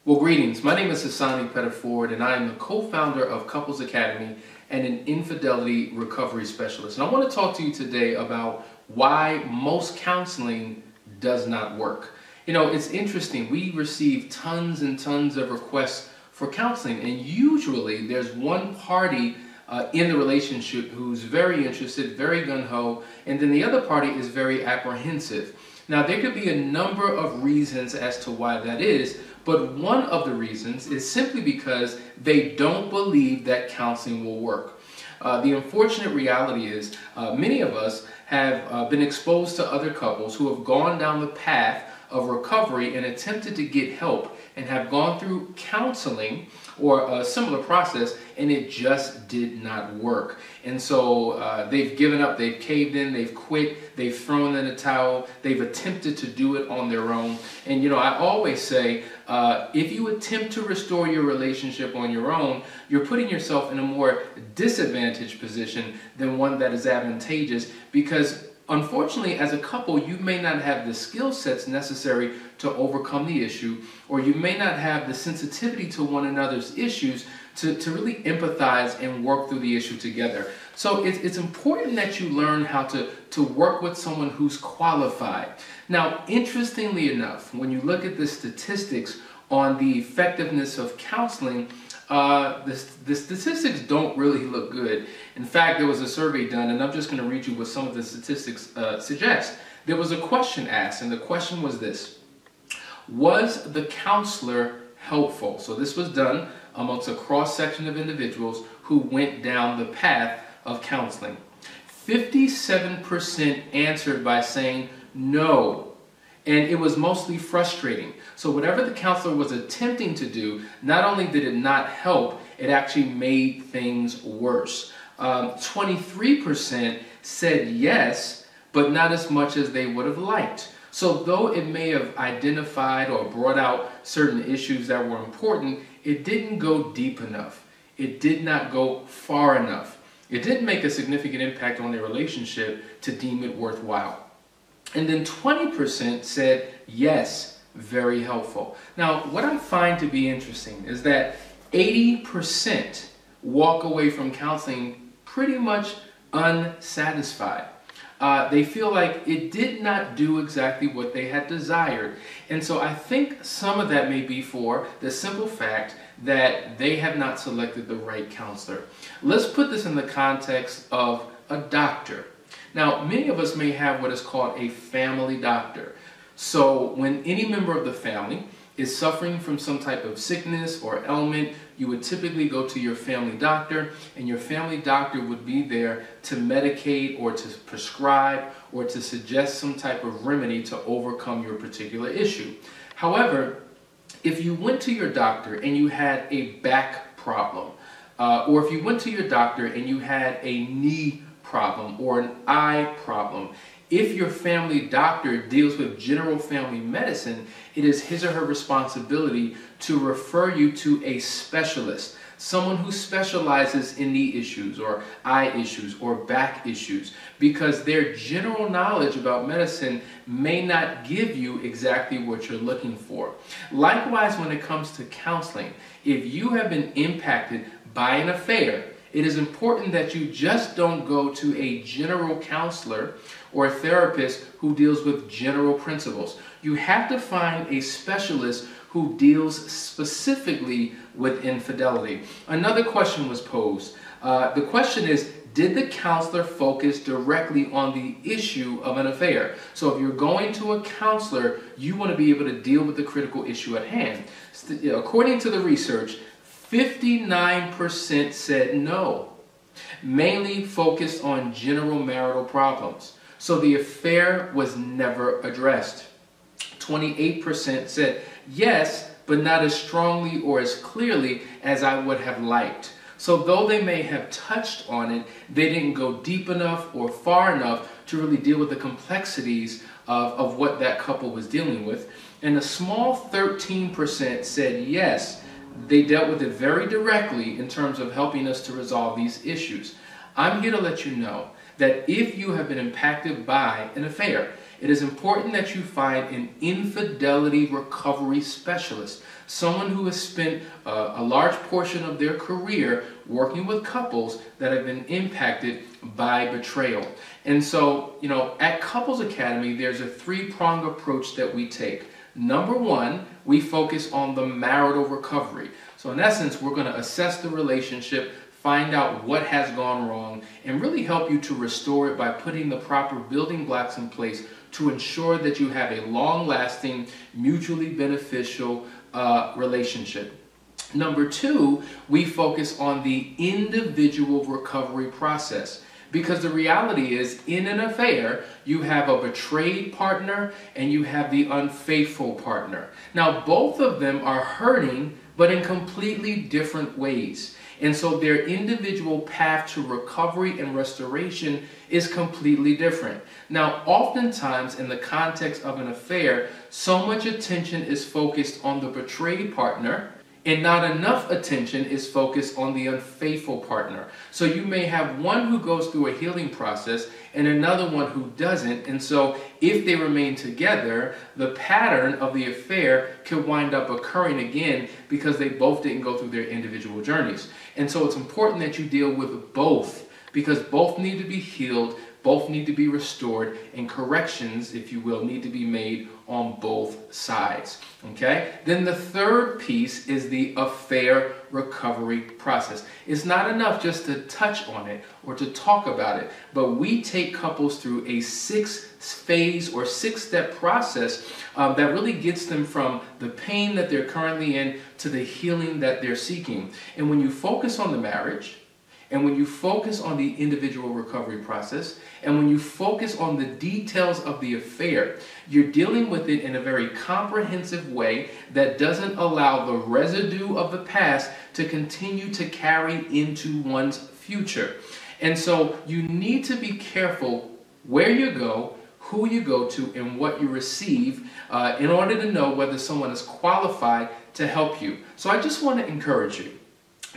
Well, greetings. My name is Hasani Pettiford, and I am the co-founder of Couples Academy and an infidelity recovery specialist. And I want to talk to you today about why most counseling does not work. You know, it's interesting. We receive tons and tons of requests for counseling, and usually there's one party in the relationship who's very interested, very gung-ho, and then the other party is very apprehensive. Now, there could be a number of reasons as to why that is, but one of the reasons is simply because they don't believe that counseling will work. The unfortunate reality is many of us have been exposed to other couples who have gone down the path of recovery and attempted to get help and have gone through counseling or a similar process, and it just did not work. And so they've given up, they've caved in, they've quit, they've thrown in the towel, they've attempted to do it on their own. And you know, I always say, if you attempt to restore your relationship on your own, you're putting yourself in a more disadvantaged position than one that is advantageous, because unfortunately, as a couple, you may not have the skill sets necessary to overcome the issue, or you may not have the sensitivity to one another's issues to really empathize and work through the issue together. So it's important that you learn how to work with someone who's qualified. Now, interestingly enough, when you look at the statistics on the effectiveness of counseling, the statistics don't really look good. In fact, there was a survey done, and I'm just going to read you what some of the statistics suggest. There was a question asked, and the question was this: was the counselor helpful? So this was done amongst a cross-section of individuals who went down the path of counseling. 57% answered by saying no, and it was mostly frustrating. So whatever the counselor was attempting to do, not only did it not help, it actually made things worse. 23% said yes, but not as much as they would have liked. So though it may have identified or brought out certain issues that were important, it didn't go deep enough. It did not go far enough. It didn't make a significant impact on their relationship to deem it worthwhile. And then 20% said yes, very helpful. Now, what I find to be interesting is that 80% walk away from counseling pretty much unsatisfied. They feel like it did not do exactly what they had desired. And so I think some of that may be for the simple fact that they have not selected the right counselor. Let's put this in the context of a doctor. Now, many of us may have what is called a family doctor. So when any member of the family is suffering from some type of sickness or ailment, you would typically go to your family doctor, and your family doctor would be there to medicate or to prescribe or to suggest some type of remedy to overcome your particular issue. However, if you went to your doctor and you had a back problem, or if you went to your doctor and you had a knee problem or an eye problem, if your family doctor deals with general family medicine, it is his or her responsibility to refer you to a specialist, someone who specializes in knee issues or eye issues or back issues, because their general knowledge about medicine may not give you exactly what you're looking for. Likewise, when it comes to counseling, if you have been impacted by an affair, it is important that you just don't go to a general counselor or a therapist who deals with general principles. You have to find a specialist who deals specifically with infidelity. Another question was posed. The question is, did the counselor focus directly on the issue of an affair? So if you're going to a counselor, you want to be able to deal with the critical issue at hand. According to the research, 59% said no, mainly focused on general marital problems. So the affair was never addressed. 28% said yes, but not as strongly or as clearly as I would have liked. So though they may have touched on it, they didn't go deep enough or far enough to really deal with the complexities of what that couple was dealing with. And a small 13% said yes, they dealt with it very directly in terms of helping us to resolve these issues. I'm here to let you know that if you have been impacted by an affair, it is important that you find an infidelity recovery specialist, someone who has spent a large portion of their career working with couples that have been impacted by betrayal. And so, at Couples Academy, there's a three-pronged approach that we take. Number one, we focus on the marital recovery. So in essence, we're going to assess the relationship, find out what has gone wrong, and really help you to restore it by putting the proper building blocks in place to ensure that you have a long-lasting, mutually beneficial relationship. Number two, we focus on the individual recovery process. Because the reality is, in an affair, you have a betrayed partner and you have the unfaithful partner. Now, both of them are hurting, but in completely different ways. And so their individual path to recovery and restoration is completely different. Now, oftentimes in the context of an affair, so much attention is focused on the betrayed partner, and not enough attention is focused on the unfaithful partner. So you may have one who goes through a healing process and another one who doesn't. And so if they remain together, the pattern of the affair could wind up occurring again because they both didn't go through their individual journeys. And so it's important that you deal with both, because both need to be healed, both need to be restored, and corrections, if you will, need to be made on both sides. Okay? Then the third piece is the affair recovery process. It's not enough just to touch on it or to talk about it, but we take couples through a 6-phase or 6-step process that really gets them from the pain that they're currently in to the healing that they're seeking. And when you focus on the marriage, and when you focus on the individual recovery process, and when you focus on the details of the affair, you're dealing with it in a very comprehensive way that doesn't allow the residue of the past to continue to carry into one's future. And so you need to be careful where you go, who you go to, and what you receive in order to know whether someone is qualified to help you. So I just want to encourage you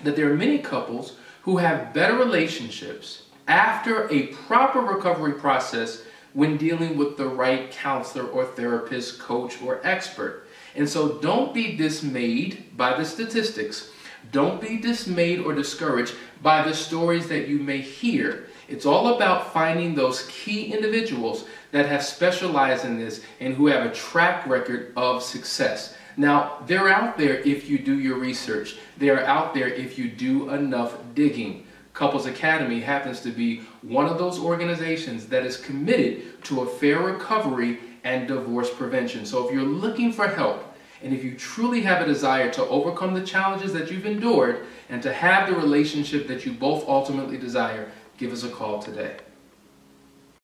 that there are many couples who have better relationships after a proper recovery process when dealing with the right counselor or therapist, coach, or expert. And so don't be dismayed by the statistics. Don't be dismayed or discouraged by the stories that you may hear. It's all about finding those key individuals that have specialized in this and who have a track record of success. Now, they're out there if you do your research. They're out there if you do enough digging. Couples Academy happens to be one of those organizations that is committed to affair recovery and divorce prevention. So if you're looking for help, and if you truly have a desire to overcome the challenges that you've endured and to have the relationship that you both ultimately desire, give us a call today.